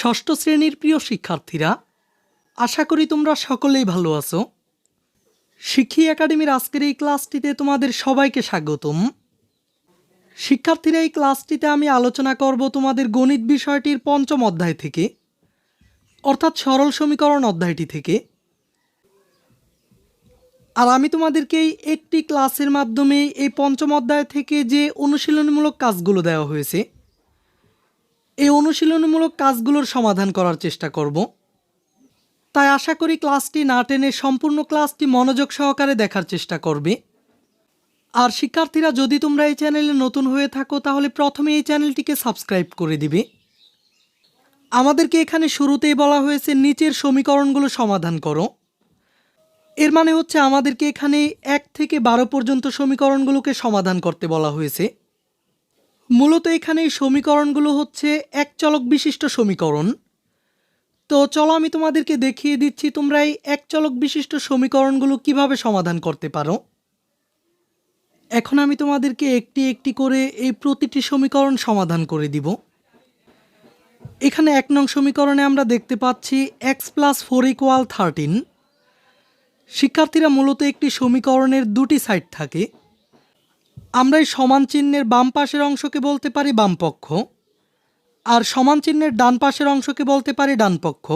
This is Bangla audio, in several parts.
ষষ্ঠ শ্রেণীর প্রিয় শিক্ষার্থীরা, আশা করি তোমরা সকলেই ভালো আছো। শিক্ষী একাডেমির আজকের এই ক্লাসটিতে তোমাদের সবাইকে স্বাগতম। শিক্ষার্থীরা, এই ক্লাসটিতে আমি আলোচনা করব তোমাদের গণিত বিষয়টির পঞ্চম অধ্যায় থেকে, অর্থাৎ সরল সমীকরণ অধ্যায়টি থেকে। আর আমি তোমাদেরকে এই একটি ক্লাসের মাধ্যমে এই পঞ্চম অধ্যায় থেকে যে অনুশীলনমূলক কাজগুলো দেওয়া হয়েছে, এই অনুশীলনমূলক কাজগুলোর সমাধান করার চেষ্টা করব। তাই আশা করি ক্লাসটি না টেনে সম্পূর্ণ ক্লাসটি মনোযোগ সহকারে দেখার চেষ্টা করবে। আর শিক্ষার্থীরা, যদি তোমরা এই চ্যানেলে নতুন হয়ে থাকো তাহলে প্রথমে এই চ্যানেলটিকে সাবস্ক্রাইব করে দিবে। আমাদেরকে এখানে শুরুতেই বলা হয়েছে নিচের সমীকরণগুলো সমাধান করো। এর মানে হচ্ছে আমাদেরকে এখানে 1 থেকে 12 পর্যন্ত সমীকরণগুলোকে সমাধান করতে বলা হয়েছে। মূলত এখানে এই সমীকরণগুলো হচ্ছে এক চলক বিশিষ্ট সমীকরণ। তো চলো আমি তোমাদেরকে দেখিয়ে দিচ্ছি তোমরা এই এক চলক বিশিষ্ট সমীকরণগুলো কিভাবে সমাধান করতে পারো। এখন আমি তোমাদেরকে একটি একটি করে এই প্রতিটি সমীকরণ সমাধান করে দিব। এখানে 1 নং সমীকরণে আমরা দেখতে পাচ্ছি x + 4 = 13। শিক্ষার্থীরা, মূলত একটি সমীকরণের দুটি সাইড থাকে। আমরা এই সমান চিহ্নের বাম পাশের অংশকে বলতে পারি বামপক্ষ, আর সমান চিহ্নের ডান পাশের অংশকে বলতে পারি ডানপক্ষ।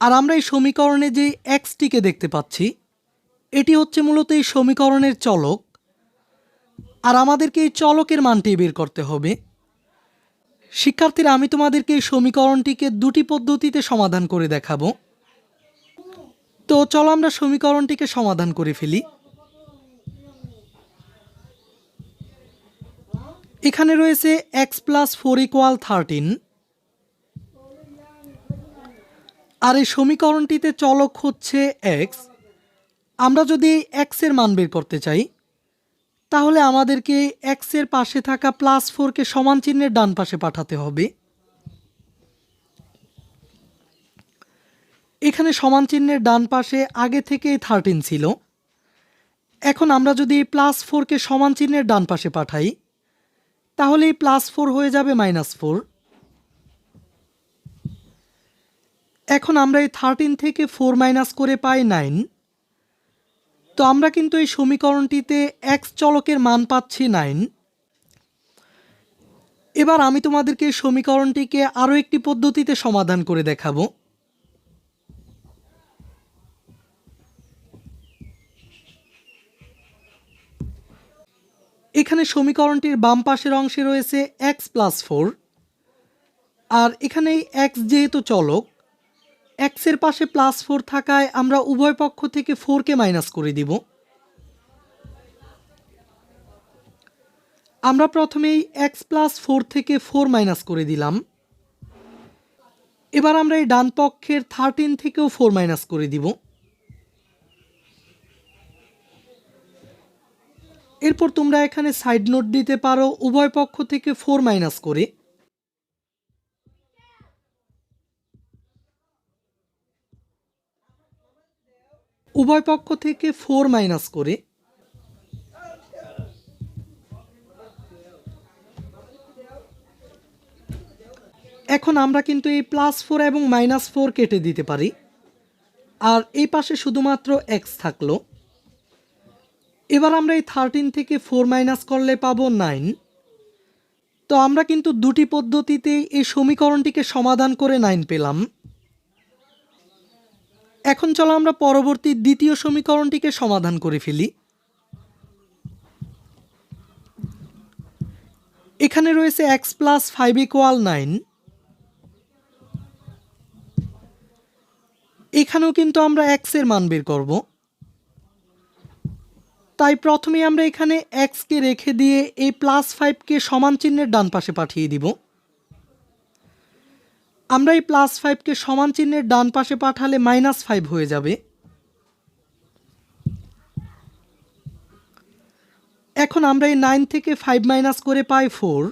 আর আমরা এই সমীকরণে যে এক্সটিকে দেখতে পাচ্ছি, এটি হচ্ছে মূলত এই সমীকরণের চলক। আর আমাদেরকে এই চলকের মানটি বের করতে হবে। শিক্ষার্থীরা, আমি তোমাদেরকে এই সমীকরণটিকে দুটি পদ্ধতিতে সমাধান করে দেখাবো। তো চলো আমরা সমীকরণটিকে সমাধান করে ফেলি। এখানে রয়েছে x + 4 = 13। আর এই সমীকরণটিতে চলক হচ্ছে x। আমরা যদি x এর মান বের করতে চাই, তাহলে আমাদেরকে x এর পাশে থাকা +4কে সমান চিহ্নের ডান পাশে পাঠাতে হবে। এখানে সমান চিহ্নের ডান পাশে আগে থেকেই 13 ছিল। এখন আমরা যদি এই +4কে সমান চিহ্নের ডান পাশে পাঠাই, তাহলে এই +4 হয়ে যাবে -4। এখন আমরা এই 13 থেকে 4 মাইনাস করে পাই 9। তো আমরা কিন্তু এই সমীকরণটিতে x চলকের মান পাচ্ছি 9। এবার আমি তোমাদেরকে এই সমীকরণটিকে আরও একটি পদ্ধতিতে সমাধান করে দেখাবো। এখানে সমীকরণটির বাম পাশের অংশে রয়েছে x + 4। আর এখানে x যেহেতু চলক, x এর পাশে +4 থাকায় আমরা উভয় পক্ষ থেকে 4কে মাইনাস করে দিব। আমরা প্রথমেই x + 4 থেকে 4 মাইনাস করে দিলাম। এবার আমরা এই ডান পক্ষের 13 থেকেও 4 মাইনাস করে দিব। এরপর তোমরা এখানে সাইড নোট দিতে পারো উভয় পক্ষ থেকে 4 মাইনাস করে। উভয় পক্ষ থেকে 4 মাইনাস করে। এখন আমরা কিন্তু এই +4 এবং -4 কেটে দিতে পারি। আর এই পাশে শুধুমাত্র x থাকলো। এবার আমরা এই 13 থেকে 4 মাইনাস করলে পাবো 9। তো আমরা কিন্তু দুটি পদ্ধতিতে এই সমীকরণটিকে সমাধান করে 9 পেলাম। এখন চলো আমরা পরবর্তী দ্বিতীয় সমীকরণটিকে সমাধান করে ফেলি। এখানে রয়েছে x + 5 = 9। এখানেও কিন্তু আমরা x এর মান বের করব। তাই প্রথমে আমরা এখানে x কে রেখে দিয়ে এই +5কে সমান চিহ্নের ডান পাশে পাঠিয়ে দিব। আমরা এই +5কে সমান চিহ্নের ডান পাশে পাঠালে -5 হয়ে যাবে। এখন আমরা এই 9 থেকে 5 মাইনাস করে পাই 4।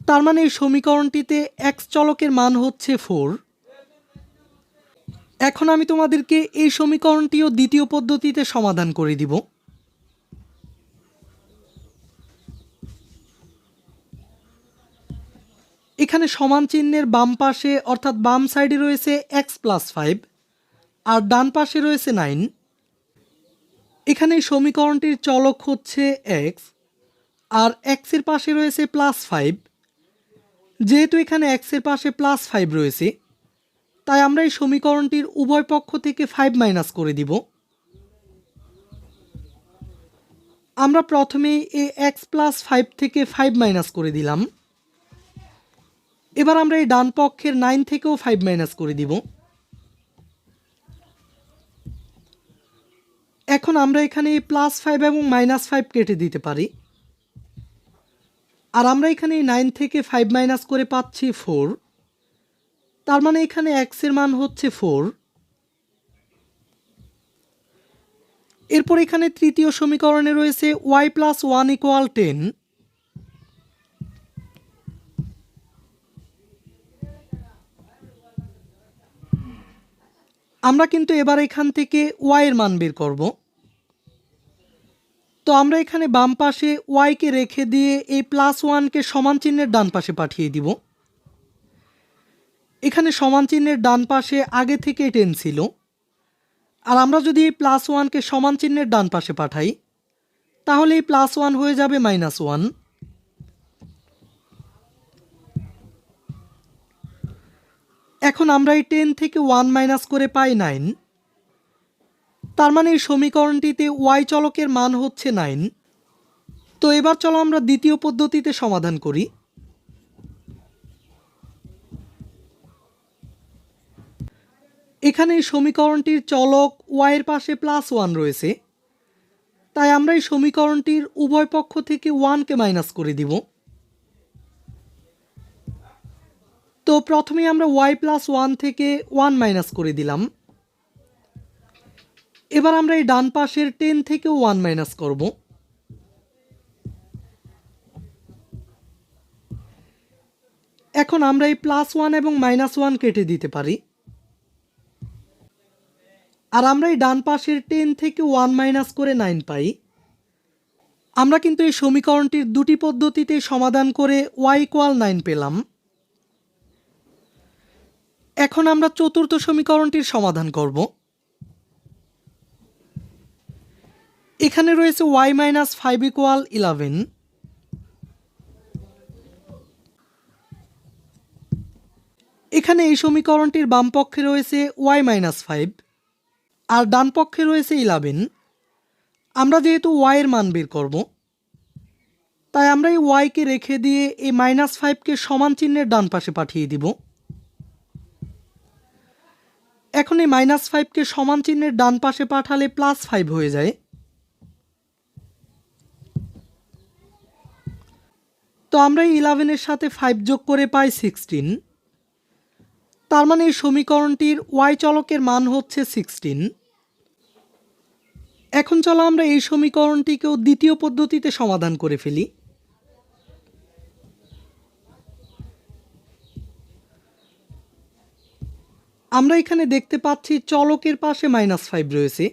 তার মানে এই সমীকরণটিতে x চলকের মান হচ্ছে 4। এখন আমি তোমাদেরকে এই সমীকরণটিও দ্বিতীয় পদ্ধতিতে সমাধান করে দিব। এখানে সমান চিহ্নের বাম পাশে অর্থাৎ বাম সাইডে রয়েছে x+5 আর ডান পাশে রয়েছে 9। এখানে এই সমীকরণটির চলক হচ্ছে x আর x এর পাশে রয়েছে +5। যেহেতু এখানে x এর পাশে +5 রয়েছে, তাই আমরা এই সমীকরণটির উভয় পক্ষ থেকে 5 মাইনাস করে দিব। আমরা প্রথমেই এই x+5 থেকে 5 মাইনাস করে দিলাম। এবার আমরা এই ডান পক্ষের 9 থেকেও 5 মাইনাস করে দিব। এখন আমরা এখানে +5 এবং -5 কেটে দিতে পারি। আর আমরা এখানে 9 থেকে 5 মাইনাস করে পাচ্ছি 4। তার মানে এখানে x এর মান হচ্ছে 4। এরপর এখানে তৃতীয় সমীকরণে রয়েছে y+1 = 10। আমরা কিন্তু এবার এখান থেকে y এর মান বের করব। তো আমরা এখানে বাম পাশে y কে রেখে দিয়ে এই +1 কে সমান চিহ্নের ডান পাশে পাঠিয়ে দিব। এখানে সমান চিহ্নের ডান পাশে আগে থেকে 10 ছিল, আর আমরা যদি এই +1 কে সমান চিহ্নের ডান পাশে পাঠাই, তাহলে এই +1 হয়ে যাবে -1। এখন আমরা এই 10 থেকে 1 মাইনাস করে পাই 9। তার মানে এই সমীকরণটিতে y চলকের মান হচ্ছে 9। তো এবার চলো আমরা দ্বিতীয় পদ্ধতিতে সমাধান করি। এখানে এই সমীকরণটির চলক y এর পাশে +1 রয়েছে, তাই আমরা এই সমীকরণটির উভয় পক্ষ থেকে 1 কে মাইনাস করে দিব। তো প্রথমে আমরা y+1 থেকে 1 মাইনাস করে দিলাম। এবার আমরা এই ডান পাশের 10 থেকে 1 মাইনাস করব। এখন আমরা এই +1 এবং -1 কেটে দিতে পারি। আর আমরা এই ডান পাশের 10 থেকে 1 মাইনাস করে 9 পাই। আমরা কিন্তু এই সমীকরণটির দুটি পদ্ধতিতে সমাধান করে y = 9 পেলাম। এখন আমরা চতুর্থ সমীকরণটির সমাধান করব। এখানে রয়েছে y-5 = 11। এখানে এই সমীকরণটির বাম পক্ষে রয়েছে y-5 আর ডান পক্ষে রয়েছে 11। আমরা যেহেতু y এর মান বের করব, তাই আমরা এই y কে রেখে দিয়ে এই -5 কে সমান চিহ্নের ডান পাশে পাঠিয়ে দিব। এখন এই -5 কে সমান চিহ্নের ডান পাশে পাঠালে +5 হয়ে যায়। তো আমরা এই 11 এর সাথে 5 যোগ করে পাই 16। তার মানে এই সমীকরণটির y চলকের মান হচ্ছে 16। এখন চলো আমরা এই সমীকরণটিকেও দ্বিতীয় পদ্ধতিতে সমাধান করে ফেলি। আমরা এখানে দেখতে পাচ্ছি চলকের পাশে -5 রয়েছে।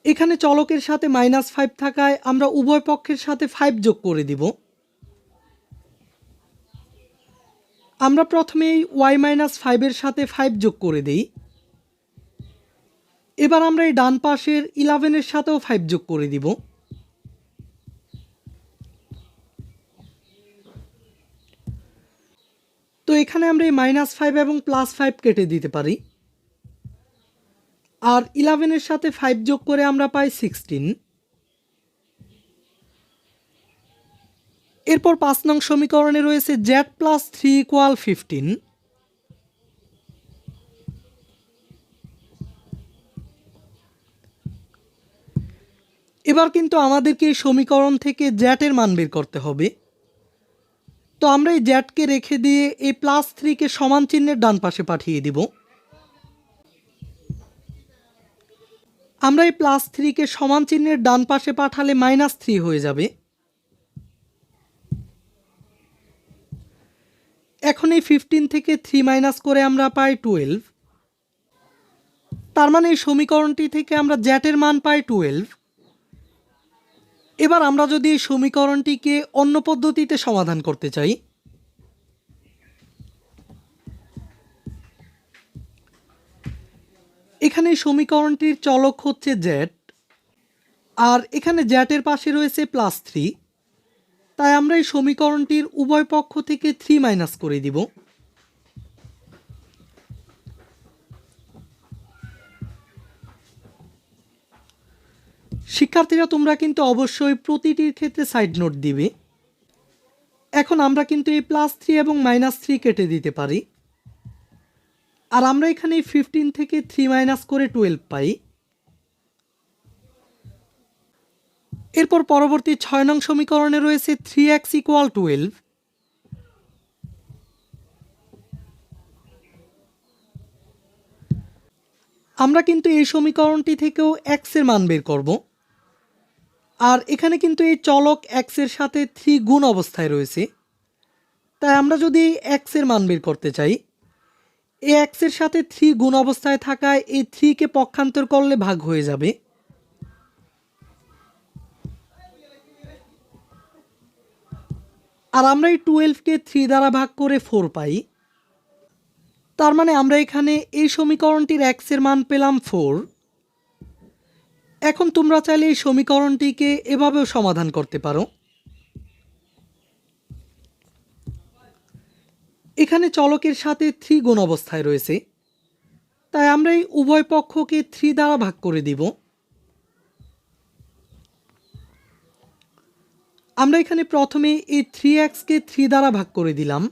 এখানে চলকের সাথে -5 থাকায় আমরা উভয় পক্ষের সাথে 5 যোগ করে দিব। আমরা প্রথমেই y-5 এর সাথে 5 যোগ করে দেই। এবার আমরা এই ডান পাশের 11 এর সাথেও 5 যোগ করে দিব। তো এখানে আমরা এই -5 এবং +5 কেটে দিতে পারি। আর 11 এর সাথে 5 যোগ করে আমরা পাই 16। এরপর 5 নং সমীকরণে রয়েছে z+3 = 15। এবার কিন্তু আমাদেরকে এই সমীকরণ থেকে z এর মান বের করতে হবে। তো আমরা এই z কে রেখে দিয়ে এই +3 কে সমান চিহ্নের ডান পাশে পাঠিয়ে দিব। আমরা এই +3 কে সমান চিহ্নের ডান পাশে পাঠালে -3 হয়ে যাবে। এখন এই 15 থেকে 3 মাইনাস করে আমরা পাই 12। তার মানে এই সমীকরণটি থেকে আমরা z এর মান পাই 12। এবার আমরা যদি এই সমীকরণটিকে অন্য পদ্ধতিতে সমাধান করতে চাই, এখানে এই সমীকরণটির চলক হচ্ছে জেড, আর এখানে জ্যাটের পাশে রয়েছে +3, তাই আমরা এই সমীকরণটির উভয় পক্ষ থেকে 3 মাইনাস করে দিব। শিক্ষার্থীরা তোমরা কিন্তু অবশ্যই প্রতিটির ক্ষেত্রে সাইড নোট দিবে। এখন আমরা কিন্তু এই +3 এবং -3 কেটে দিতে পারি, আর আমরা এখানে 15 থেকে 3 মাইনাস করে 12 পাই। এরপর পরবর্তী 6 নং সমীকরণে রয়েছে 3x = 12। আমরা কিন্তু এই সমীকরণটি থেকেও x এর মান বের করব, আর এখানে কিন্তু এই চলক x এর সাথে 3 গুণ অবস্থায় রয়েছে, তাই আমরা যদি x এর মান বের করতে চাই, এই x এর সাথে 3 গুণ অবস্থায় থাকায় এই 3 কে পক্ষান্তর করলে ভাগ হয়ে যাবে। আর আমরা এই 12 কে 3 দ্বারা ভাগ করে 4 পাই। তার মানে আমরা এখানে এই সমীকরণটির x এর মান পেলাম 4। এখন তোমরা চাইলে এই সমীকরণটিকে এভাবেও সমাধান করতে পারো। এখানে চলকের সাথে 3 গুণ অবস্থায় রয়েছে, তাই আমরা এই উভয় পক্ষকে 3 দ্বারা ভাগ করে দিব। আমরা এখানে প্রথমে এই 3x কে 3 দ্বারা ভাগ করে দিলাম।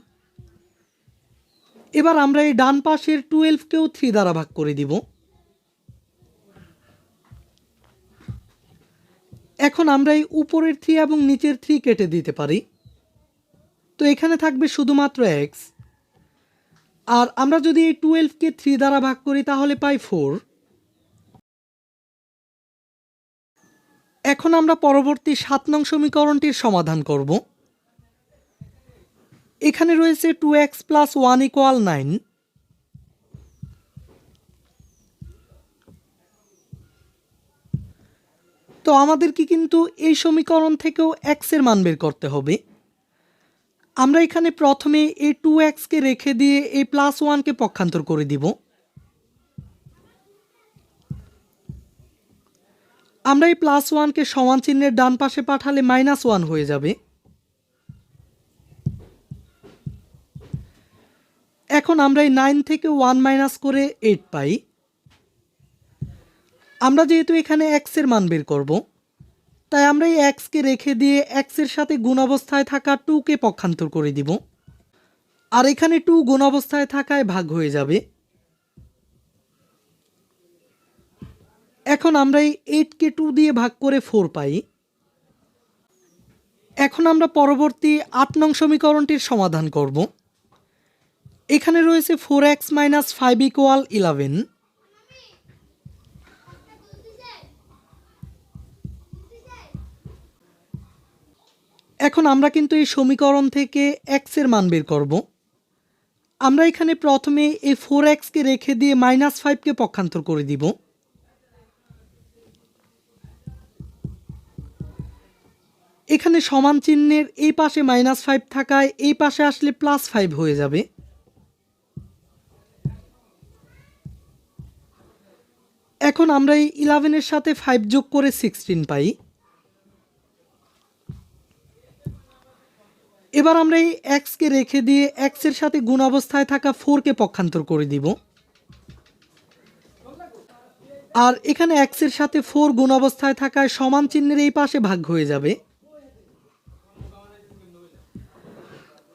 এবার আমরা এই ডান পাশের 12 কেও 3 দ্বারা ভাগ করে দিব। এখন আমরা এই উপরের 3 এবং নিচের 3 কেটে দিতে পারি, তো এখানে থাকবে শুধুমাত্র x। আর আমরা যদি এই 12 কে 3 দ্বারা ভাগ করি তাহলে পাই 4। এখন আমরা পরবর্তী 7 নং সমীকরণটির সমাধান করব। এখানে রয়েছে 2x + 1 = 9। তো আমাদেরকে কিন্তু এই সমীকরণ থেকেও x এর মান বের করতে হবে। আমরা এখানে প্রথমে এই 2x কে রেখে দিয়ে এই +1 কে পক্ষান্তর করে দিব। আমরা এই +1 কে সমান চিহ্নের ডান পাশে পাঠালে -1 হয়ে যাবে। এখন আমরা এই 9 থেকে 1 মাইনাস করে 8 পাই। আমরা যেহেতু এখানে x এর মান বের করব, তাই আমরা এই x কে রেখে দিয়ে x এর সাথে গুণ অবস্থায় থাকা 2 কে পক্ষান্তর করে দিব, আর এখানে 2 গুণ অবস্থায় থাকায় ভাগ হয়ে যাবে। এখন আমরা এই 8 কে 2 দিয়ে ভাগ করে 4 পাই। এখন আমরা পরবর্তী 8 নং সমীকরণটির সমাধান করব। এখানে রয়েছে 4x - 5 = 11। এখন আমরা কিন্তু এই সমীকরণ থেকে x এর মান বের করব। আমরা এখানে প্রথমে এই 4x কে রেখে দিয়ে -5 কে পক্ষান্তর করে দিব। এখানে সমান চিহ্নের এই পাশে -5 থাকায় এই পাশে আসলে +5 হয়ে যাবে। এখন আমরা এই 11 এর সাথে 5 যোগ করে 16 পাই। এবার আমরা এই x কে রেখে দিয়ে x এর সাথে গুণ অবস্থায় থাকা 4 কে পক্ষান্তর করে দিব, আর এখানে x এর সাথে 4 গুণ অবস্থায় থাকায় সমান চিহ্নের এই পাশে ভাগ হয়ে যাবে।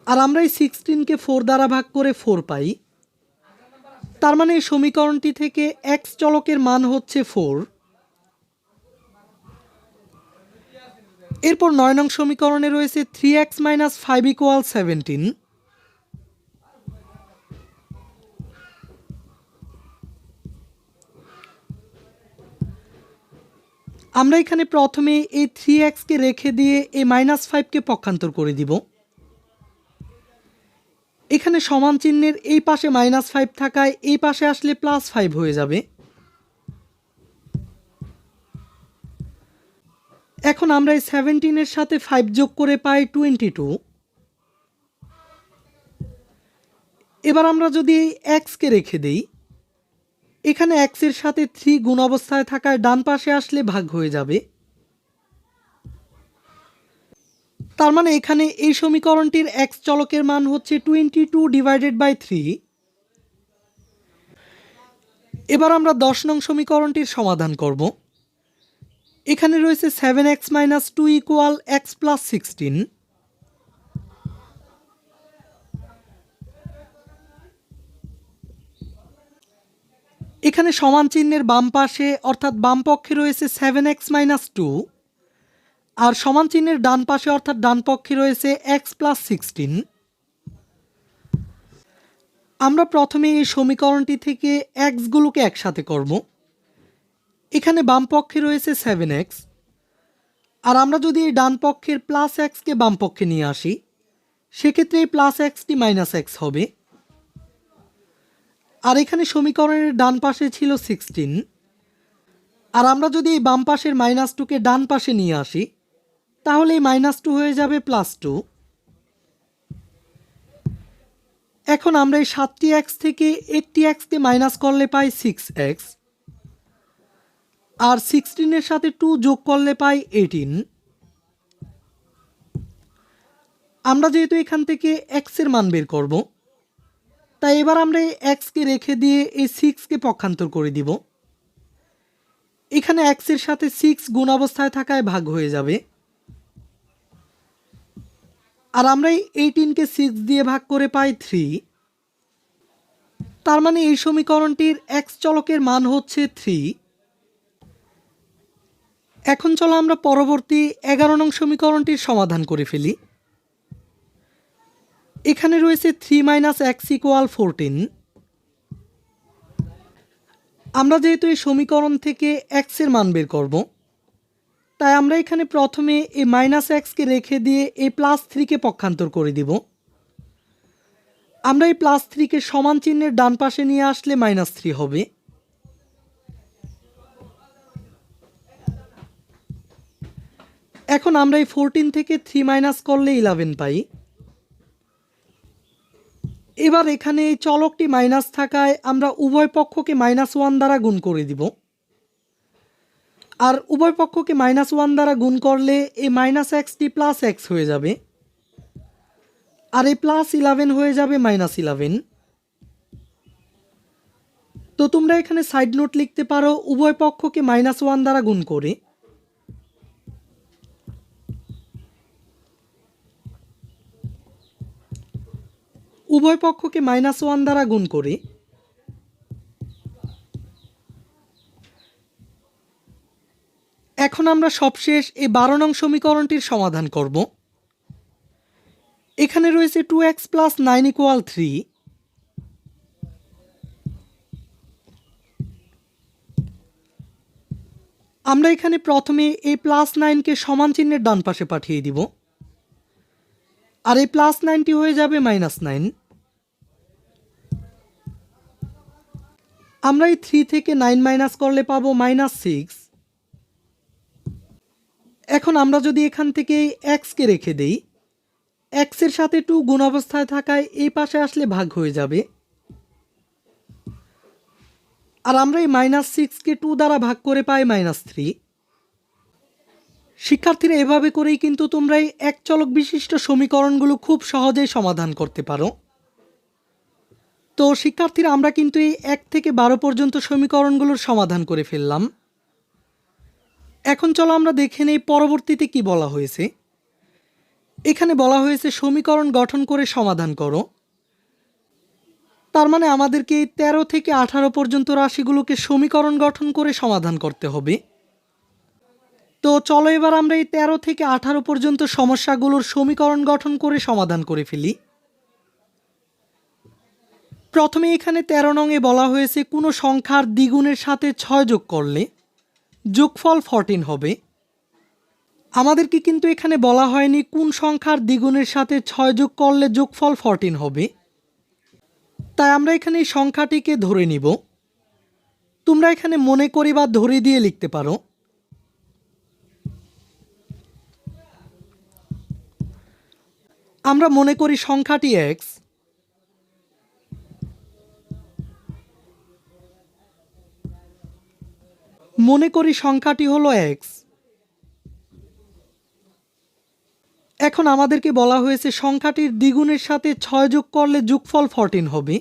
আর আমরা এই 16 কে 4 দ্বারা ভাগ করে 4 পাই। তার মানে এই সমীকরণটি থেকে x চলকের মান হচ্ছে 4। এরপর 9 নং সমীকরণে রয়েছে 3x - 5 = 17। আমরা এখানে প্রথমে এই 3x কে রেখে দিয়ে এই -5 কে পক্ষান্তর করে দিব। এখানে সমান চিহ্নের এই পাশে -5 থাকায় এই পাশে আসলে +5 হয়ে যাবে। এখন আমরা এই 17 এর সাথে 5 যোগ করে পাই 22। এবার আমরা যদি এই x কে রেখে দেই, এখানে x এর সাথে 3 গুণ অবস্থায় থাকায় ডান পাশে আসলে ভাগ হয়ে যাবে। তার মানে এখানে এই সমীকরণটির x চলকের মান হচ্ছে 22/3। এবার আমরা 10 নং সমীকরণটির সমাধান করব। এখানে রয়েছে 7x - 2 = x + 16। এখানে সমান চিহ্নের বাম পাশে অর্থাৎ বাম পক্ষে রয়েছে 7x - 2 আর সমান চিহ্নের ডান পাশে অর্থাৎ ডান পক্ষে রয়েছে x + 16। আমরা প্রথমে এই সমীকরণটি থেকে x গুলোকে একসাথে করব। এখানে বাম পক্ষে রয়েছে 7x আর আমরা যদি এই ডান পক্ষের +x কে বাম পক্ষে নিয়ে আসি সেক্ষেত্রে এই +xটি -x হবে। আর এখানে সমীকরণের ডান পাশে ছিল 16 আর আমরা যদি এই বাম পাশের -2 কে ডান পাশে নিয়ে আসি তাহলে এই -2 হয়ে যাবে +2। এখন আমরা এই 7টি x থেকে একটি x কে মাইনাস করলে পাই 6x আর 16 এর সাথে 2 যোগ করলে পাই 18। আমরা যেহেতু এখান থেকে x এর মান বের করব তাই এবার আমরা এই x কে রেখে দিয়ে এই 6 কে পক্ষান্তর করে দিব। এখানে x এর সাথে 6 গুণ অবস্থায় থাকায় ভাগ হয়ে যাবে আর আমরা এই 18 কে 6 দিয়ে ভাগ করে পাই 3। তার মানে এই সমীকরণটির x চলকের মান হচ্ছে 3। এখন চলো আমরা পরবর্তী 11 নং সমীকরণটির সমাধান করে ফেলি। এখানে রয়েছে 3 - x = 14। আমরা যেহেতু এই সমীকরণ থেকে x এর মান বের করব তাই আমরা এখানে প্রথমে এই -x কে রেখে দিয়ে এই +3 কে পক্ষান্তর করে দিব। আমরা এই +3 কে সমান চিহ্নের ডান পাশে নিয়ে আসলে -3 হবে। এখন আমরা এই 14 থেকে 3 মাইনাস করলে 11 পাই। এবার এখানে এই চলকটি মাইনাস থাকায় আমরা উভয় পক্ষকে -1 দ্বারা গুণ করে দিব আর উভয় পক্ষকে -1 দ্বারা গুণ করলে এই -xটি +x হয়ে যাবে আর এই +11 হয়ে যাবে -11। তো তোমরা এখানে সাইড নোট লিখতে পারো উভয় পক্ষকে -1 দ্বারা গুণ করে। উভয় পক্ষকে -1 দ্বারা গুণ করে এখন আমরা সবশেষ এই 12 নং সমীকরণটির সমাধান করব। এখানে রয়েছে 2x + 9 = 3। আমরা এখানে প্রথমে এই +9 কে সমান চিহ্নের ডান পাশে পাঠিয়ে দিব আর এই +9টি হয়ে যাবে -9। আমরা এই 3 থেকে 9 মাইনাস করলে পাবো -6। এখন আমরা যদি এখান থেকে x কে রেখে দেই x এর সাথে 2 গুণ অবস্থায় থাকায় এই পাশে আসলে ভাগ হয়ে যাবে আর আমরা এই -6 কে 2 দ্বারা ভাগ করে পাই -3। শিক্ষার্থীরা এভাবে করেই কিন্তু তোমরা এই এক চলক বিশিষ্ট সমীকরণগুলো খুব সহজেই সমাধান করতে পারো। তো শিক্ষার্থীরা আমরা কিন্তু এই 1 থেকে 12 পর্যন্ত সমীকরণগুলোর সমাধান করে ফেললাম। এখন চলো আমরা দেখে নেই পরবর্তীতে কি বলা হয়েছে। এখানে বলা হয়েছে সমীকরণ গঠন করে সমাধান করো। তার মানে আমাদেরকে এই 13 থেকে 18 পর্যন্ত রাশিগুলোকে সমীকরণ গঠন করে সমাধান করতে হবে। তো চলো এবার আমরা এই 13 থেকে 18 পর্যন্ত সমস্যাগুলোর সমীকরণ গঠন করে সমাধান করে ফেলি। প্রথমে এখানে 13 নং এ বলা হয়েছে কোনো সংখ্যার দ্বিগুণের সাথে 6 যোগ করলে যোগফল 14 হবে। আমাদেরকে কিন্তু এখানে বলা হয়নি কোন সংখ্যার দ্বিগুণের সাথে 6 যোগ করলে যোগফল 14 হবে, তাই আমরা এখানে এই সংখ্যাটিকে ধরে নিব। তোমরা এখানে মনে করি বা ধরে দিয়ে লিখতে পারো। আমরা মনে করি সংখ্যাটি x। মনে করি সংখ্যাটি হলো এক্স। এখন আমাদেরকে বলা হয়েছে সংখ্যাটির দ্বিগুণের সাথে 6 যোগ করলে যোগফল 14 হবে।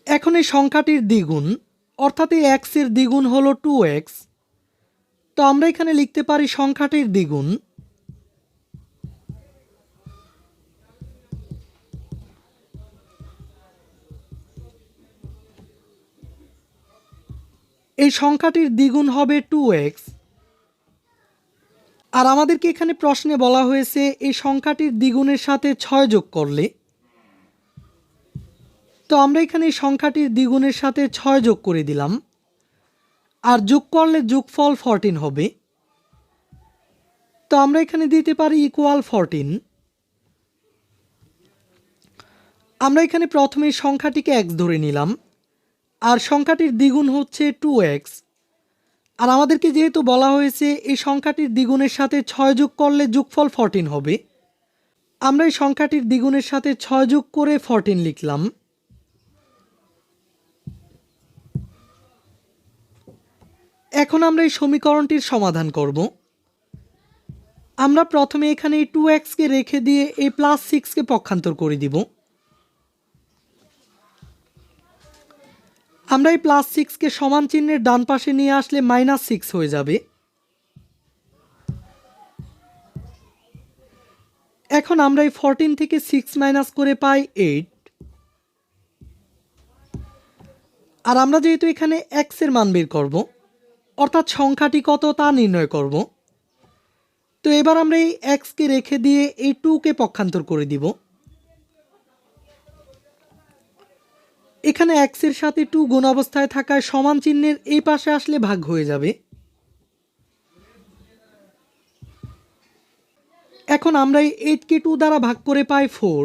এখন এই সংখ্যাটির দ্বিগুণ অর্থাৎ এই এক্স এর দ্বিগুণ হলো 2x। তো আমরা এখানে লিখতে পারি সংখ্যাটির দ্বিগুণ। এই সংখ্যাটির দ্বিগুণ হবে 2x। আর আমাদেরকে এখানে প্রশ্নে বলা হয়েছে এই সংখ্যাটির দ্বিগুণের সাথে 6 যোগ করলে। তো আমরা এখানে এই সংখ্যাটির দ্বিগুণের সাথে 6 যোগ করে দিলাম, আর যোগ করলে যোগফল 14 হবে। তো আমরা এখানে দিতে পারি ইকুয়াল 14। আমরা এখানে প্রথমে এই সংখ্যাটিকে x ধরে নিলাম, আর সংখ্যাটির দ্বিগুণ হচ্ছে 2x। আর আমাদেরকে যেহেতু বলা হয়েছে এই সংখ্যাটির দ্বিগুণের সাথে 6 যোগ করলে যোগফল 14 হবে, আমরা এই সংখ্যাটির দ্বিগুণের সাথে 6 যোগ করে 14 লিখলাম। এখন আমরা এই সমীকরণটির সমাধান করব। আমরা প্রথমে এখানে এই 2x কে রেখে দিয়ে এই +6 কে পক্ষান্তর করে দিব। আমরা এই +6 কে সমান চিহ্নের ডান পাশে নিয়ে আসলে -6 হয়ে যাবে। এখন আমরা এই 14 থেকে 6 মাইনাস করে পাই 8। আর আমরা যেহেতু এখানে x এর মান বের করব, অর্থাৎ সংখ্যাটি কত তা নির্ণয় করব, তো এবার আমরা এই x কে রেখে দিয়ে এই 2 কে পক্ষান্তর করে দিব। এখানে x এর সাথে 2 গুণ অবস্থায় থাকায় সমান চিহ্নের এই পাশে আসলে ভাগ হয়ে যাবে। এখন আমরা এই 8 কে 2 দ্বারা ভাগ করে পাই 4।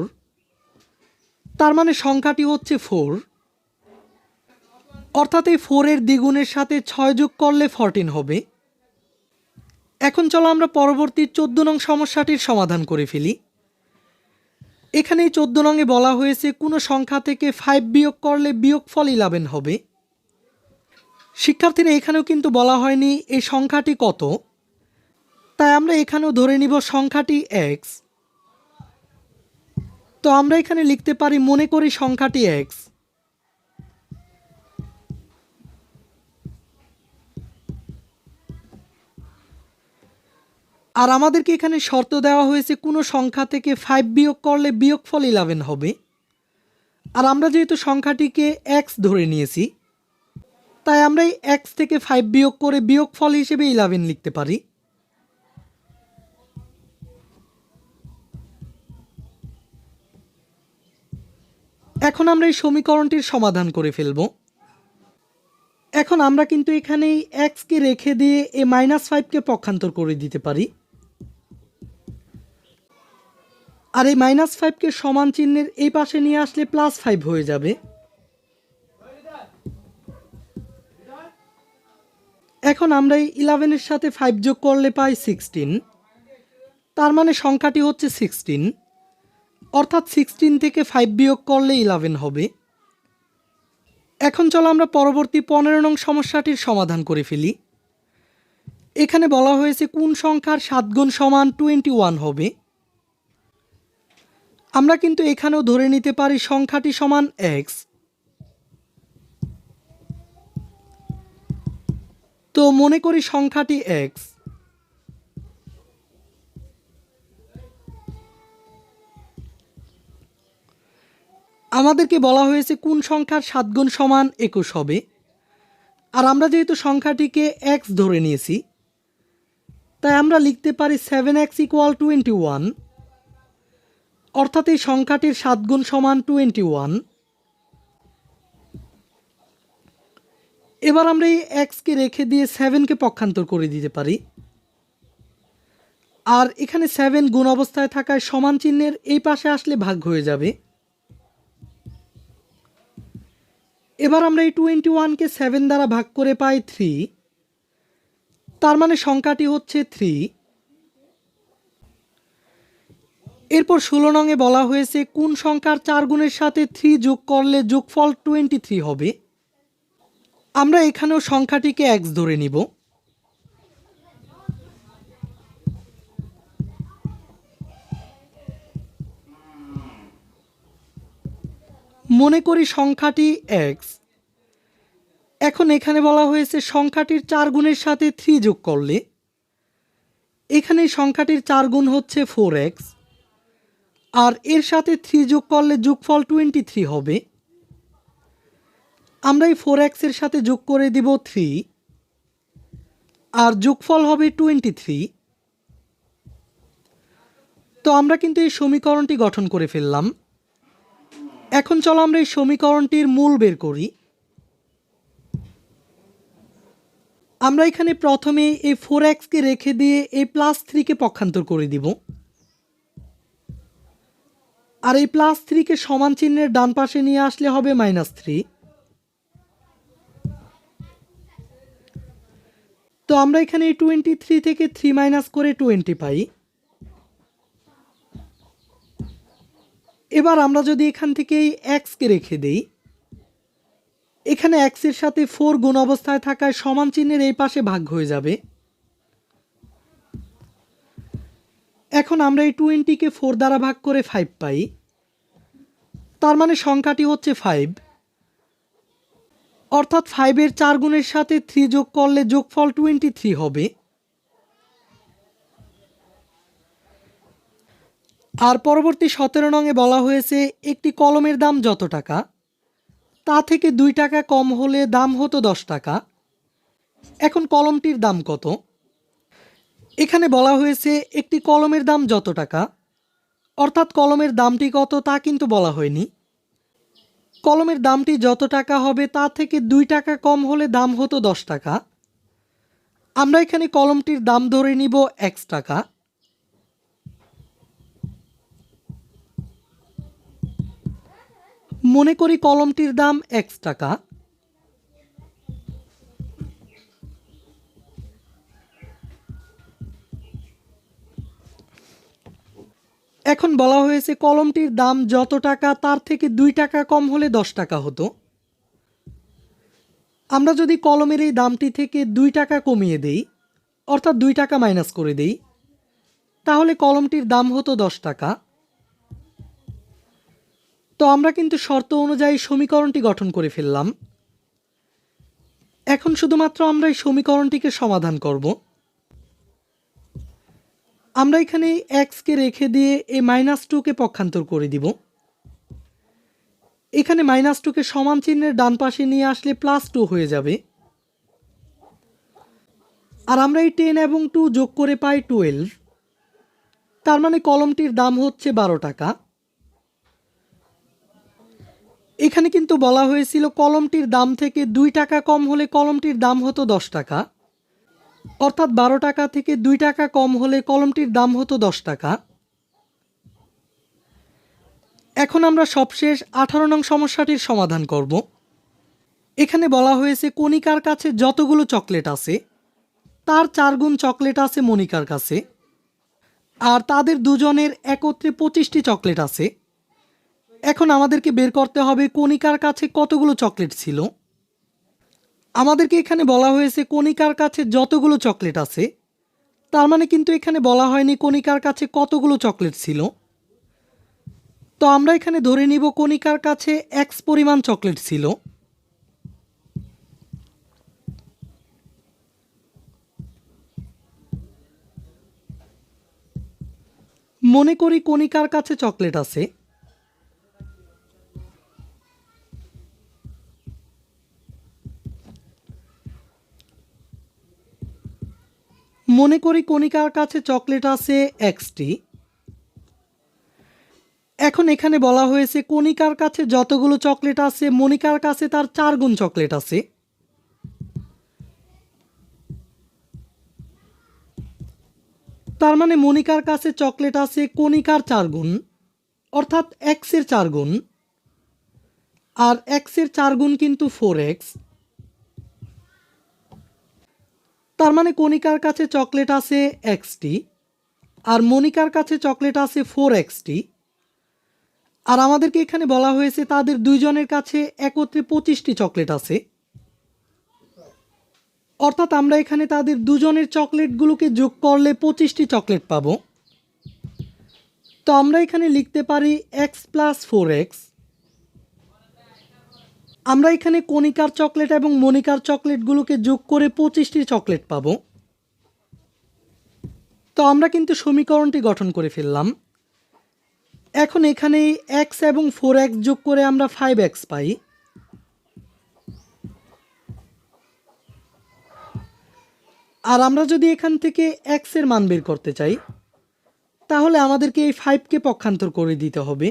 তার মানে সংখ্যাটি হচ্ছে 4। অর্থাৎ এই 4 এর দ্বিগুণের সাথে 6 যোগ করলে 14 হবে। এখন চলো আমরা পরবর্তী 14 নং সমস্যাটির সমাধান করে ফেলি। এখানে এই 14 নংয়ে বলা হয়েছে কোনো সংখ্যা থেকে 5 বিয়োগ করলে বিয়োগফল 11 হবে। শিক্ষার্থীরা এখানেও কিন্তু বলা হয়নি এই সংখ্যাটি কত, তাই আমরা এখানেও ধরে নিব সংখ্যাটি x। তো আমরা এখানে লিখতে পারি মনে করি সংখ্যাটি x। আর আমাদেরকে এখানে শর্ত দেওয়া হয়েছে কোনো সংখ্যা থেকে 5 বিয়োগ করলে বিয়োগফল 11 হবে। আর আমরা যেহেতু সংখ্যাটিকে x ধরে নিয়েছি, তাই আমরা এই x থেকে 5 বিয়োগ করে বিয়োগফল হিসেবে 11 লিখতে পারি। এখন আমরা এই সমীকরণটির সমাধান করে ফেলব। এখন আমরা কিন্তু এখানে এই x কে রেখে দিয়ে এই -5 কে পক্ষান্তর করে দিতে পারি। আর এই -5 কে সমান চিহ্নের এই পাশে নিয়ে আসলে +5 হয়ে যাবে। এখন আমরা এই 11 এর সাথে 5 যোগ করলে পাই 16। তার মানে সংখ্যাটি হচ্ছে 16। অর্থাৎ 16 থেকে 5 বিয়োগ করলে 11 হবে। এখন চলো আমরা পরবর্তী 15 নং সমস্যাটির সমাধান করে ফেলি। এখানে বলা হয়েছে কোন সংখ্যার 7 গুণ সমান 21 হবে। আমরা কিন্তু এখানেও ধরে নিতে পারি সংখ্যাটি সমান x। তো মনে করি সংখ্যাটি x। আমাদেরকে বলা হয়েছে কোন সংখ্যার 7 গুণ সমান 21 হবে। আর আমরা যেহেতু সংখ্যাটিকে x ধরে নিয়েছি, তাই আমরা লিখতে পারি 7x = 21। অর্থাৎ এই সংখ্যাটির 7 গুণ সমান 21। এবার আমরা এই x কে রেখে দিয়ে 7 কে পক্ষান্তর করে দিতে পারি। আর এখানে 7 গুণ অবস্থায় থাকায় সমান চিহ্নের এই পাশে আসলে ভাগ হয়ে যাবে। এবার আমরা এই 21 কে 7 দ্বারা ভাগ করে পাই 3। তার মানে সংখ্যাটি হচ্ছে 3। এরপর 16 নংয়ে বলা হয়েছে কোন সংখ্যার 4 গুণের সাথে 3 যোগ করলে যোগফল 23 হবে। আমরা এখানেও সংখ্যাটিকে x ধরে নিব। মনে করি সংখ্যাটি x। এখন এখানে বলা হয়েছে সংখ্যাটির 4 গুণের সাথে 3 যোগ করলে এখানে সংখ্যাটির 4 গুণ হচ্ছে 4x, আর এর সাথে 3 যোগ করলে যোগফল 23 হবে। আমরা এই 4x এর সাথে যোগ করে দিব 3, আর যোগফল হবে 23। তো আমরা কিন্তু এই সমীকরণটি গঠন করে ফেললাম। এখন চলো আমরা এই সমীকরণটির মূল বের করি। আমরা এখানে প্রথমে এই 4x কে রেখে দিয়ে এই +3 কে পক্ষান্তর করে দিব, আর এই +3 কে সমান চিহ্নের ডান পাশে নিয়ে আসলে হবে -3। তো আমরা এখানে এই 23 থেকে 3 মাইনাস করে 20 পাই। এবার আমরা যদি এখান থেকে এই x কে রেখে দেই, এখানে x এর সাথে 4 গুণ অবস্থায় থাকায় সমান চিহ্নের এই পাশে ভাগ হয়ে যাবে। এখন আমরা এই 20 কে 4 দ্বারা ভাগ করে 5 পাই, তার মানে সংখ্যাটি হচ্ছে 5। অর্থাৎ 5 এর 4 গুণের সাথে 3 যোগ করলে যোগফল 23 হবে। আর পরবর্তী 17 নংয়ে বলা হয়েছে একটি কলমের দাম যত টাকা তা থেকে 2 টাকা কম হলে দাম হতো 10 টাকা। এখন কলমটির দাম কত? এখানে বলা হয়েছে একটি কলমের দাম যত টাকা, অর্থাৎ কলমের দামটি কত তা কিন্তু বলা হয়নি। কলমের দামটি যত টাকা হবে তা থেকে 2 টাকা কম হলে দাম হতো 10 টাকা। আমরা এখানে কলমটির দাম ধরে নিব x টাকা। মনে করি কলমটির দাম x টাকা। এখন বলা হয়েছে কলমটির দাম যত টাকা তার থেকে 2 টাকা কম হলে 10 টাকা হতো। আমরা যদি কলমের এই দামটি থেকে 2 টাকা কমিয়ে দেই, অর্থাৎ 2 টাকা মাইনাস করে দেই, তাহলে কলমটির দাম হতো 10 টাকা। তো আমরা কিন্তু শর্ত অনুযায়ী সমীকরণটি গঠন করে ফেললাম। এখন শুধুমাত্র আমরা এই সমীকরণটিকে সমাধান করব। আমরা এখানে x কে রেখে দিয়ে এই -2 কে পক্ষান্তর করে দিব। এখানে -2 কে সমান চিহ্নের ডান পাশে নিয়ে আসলে +2 হয়ে যাবে। আর আমরা এই 10 এবং 2 যোগ করে পাই 12। তার মানে কলমটির দাম হচ্ছে 12 টাকা। এখানে কিন্তু বলা হয়েছিল কলমটির দাম থেকে 2 টাকা কম হলে কলমটির দাম হতো 10 টাকা, অর্থাৎ 12 টাকা থেকে 2 টাকা কম হলে কলমটির দাম হতো 10 টাকা। এখন আমরা সবশেষ 18 নং সমস্যাটির সমাধান করব। এখানে বলা হয়েছে কণিকার কাছে যতগুলো চকলেট আছে তার 4 গুণ চকলেট আছে মনিকার কাছে, আর তাদের দুজনের একত্রে 25টি চকলেট আছে। এখন আমাদেরকে বের করতে হবে কণিকার কাছে কতগুলো চকলেট ছিল। আমাদেরকে এখানে বলা হয়েছে কণিকার কাছে যতগুলো চকলেট আছে, তার মানে কিন্তু এখানে বলা হয়নি কণিকার কাছে কতগুলো চকলেট ছিল। তো আমরা এখানে ধরে নিব কণিকার কাছে x পরিমাণ চকলেট ছিল। মনে করি কণিকার কাছে চকলেট আছে। মনে করি কণিকার কাছে চকলেট আছে xটি। এখন এখানে বলা হয়েছে কণিকার কাছে যতগুলো চকলেট আছে মনিকার কাছে তার 4 গুণ চকলেট আছে। তার মানে মনিকার কাছে চকলেট আছে কণিকার 4 গুণ, অর্থাৎ x এর 4 গুণ। আর x এর 4 গুণ কিন্তু 4x। তার মানে কণিকার কাছে চকলেট আছে xটি, আর মনিকার কাছে চকলেট আছে 4xটি। আর আমাদেরকে এখানে বলা হয়েছে তাদের দুইজনের কাছে একত্রে 25টি চকলেট আছে। অর্থাৎ আমরা এখানে তাদের দুজনের চকলেটগুলোকে যোগ করলে 25টি চকলেট পাবো। তো আমরা এখানে লিখতে পারি x প্লাস 4x। আমরা এখানে কণিকার চকলেট এবং মণিকার চকলেটগুলোকে যোগ করে 25টি চকলেট পাবো। তো আমরা কিন্তু সমীকরণটি গঠন করে ফেললাম। এখন এখানে x এবং 4x যোগ করে আমরা 5x পাই। আর আমরা যদি এখান থেকে x এর মান বের করতে চাই তাহলে আমাদেরকে এই 5কে পক্ষান্তর করে দিতে হবে।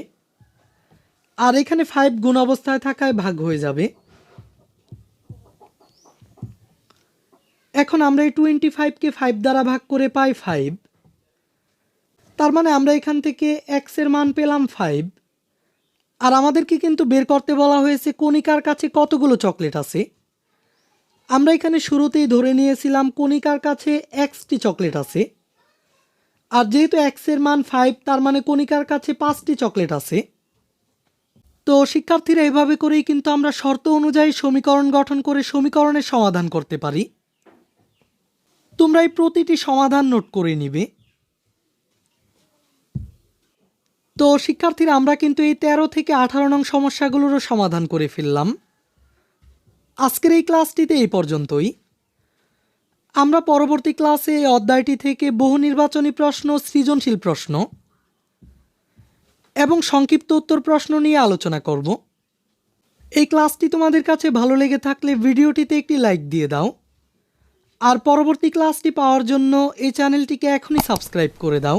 আর এখানে 5 গুণ অবস্থায় থাকায় ভাগ হয়ে যাবে। এখন আমরা এই 25কে 5 দ্বারা ভাগ করে পাই 5। তার মানে আমরা এখান থেকে x এর মান পেলাম 5। আর আমাদেরকে কিন্তু বের করতে বলা হয়েছে কণিকার কাছে কতগুলো চকলেট আছে। আমরা এখানে শুরুতেই ধরে নিয়েছিলাম কণিকার কাছে xটি চকলেট আছে। আর যেহেতু x এর মান 5 তার মানে কণিকার কাছে 5টি চকলেট আছে। তো শিক্ষার্থীরা এভাবে করেই কিন্তু আমরা শর্ত অনুযায়ী সমীকরণ গঠন করে সমীকরণের সমাধান করতে পারি। তোমরা এই প্রতিটি সমাধান নোট করে নিবে। তো শিক্ষার্থীরা আমরা কিন্তু এই 13 থেকে 18 নং সমস্যাগুলোরও সমাধান করে ফেললাম। আজকের এই ক্লাসটিতে এই পর্যন্তই। আমরা পরবর্তী ক্লাসে এই অধ্যায়টি থেকে বহু নির্বাচনী প্রশ্ন, সৃজনশীল প্রশ্ন এবং সংক্ষিপ্ত উত্তর প্রশ্ন নিয়ে আলোচনা করব। এই ক্লাসটি তোমাদের কাছে ভালো লেগে থাকলে ভিডিওটিতে একটি লাইক দিয়ে দাও। আর পরবর্তী ক্লাসটি পাওয়ার জন্য এই চ্যানেলটিকে এখনই সাবস্ক্রাইব করে দাও।